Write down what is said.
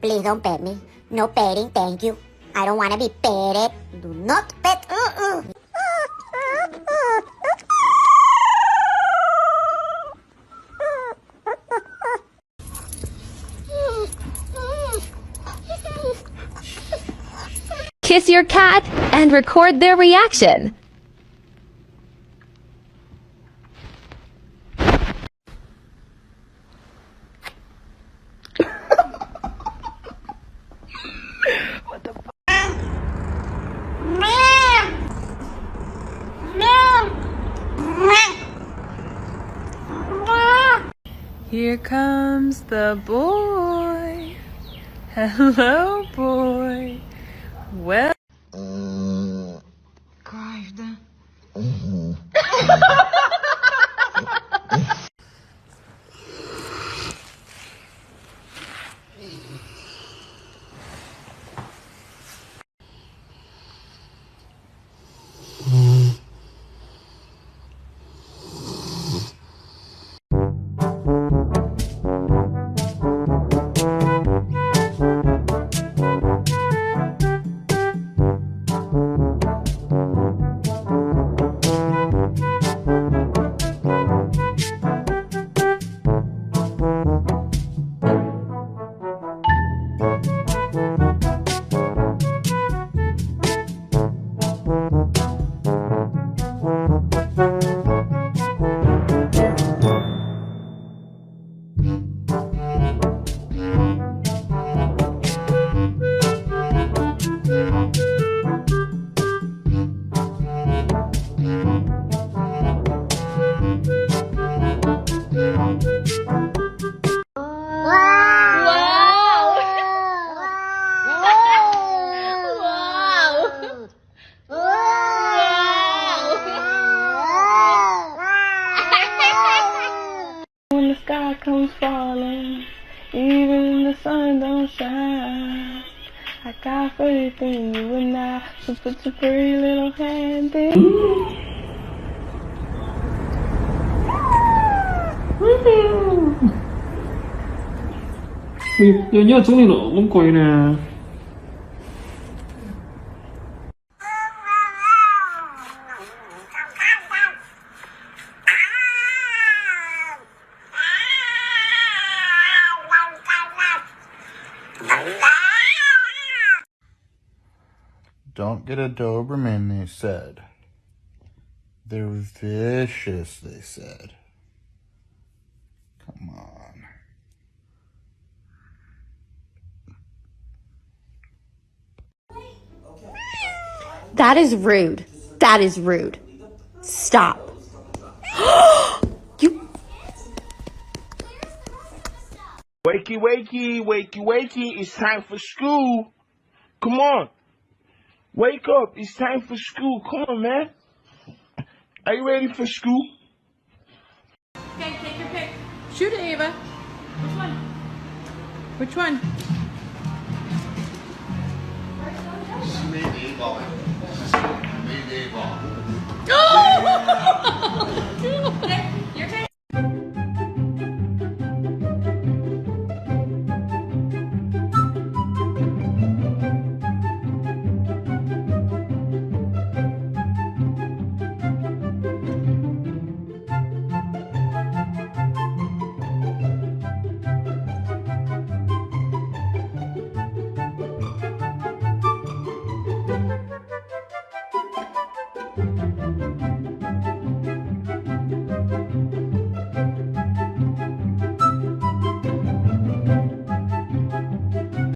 Please don't pet me. No petting, thank you. I don't want to be petted. Do not pet. Kiss your cat and record their reaction. What the fuck? Here comes the boy. Hello, boy. Well. Krijgde. When the sky comes falling, even the sun don't shine, I got faith in you and I, so put your pretty little hand in.人家整理那么贵呢。 Don't get a Doberman, they said. They're vicious, they said. Come on. That is rude. That is rude. Stop. You. Wakey, wakey, wakey, wakey, it's time for school. Come on. Wake up, it's time for school. Come on, man. Are you ready for school? Okay, take your pick. Shoot it, Ava. Which one? Which one? Made a ball. Oh!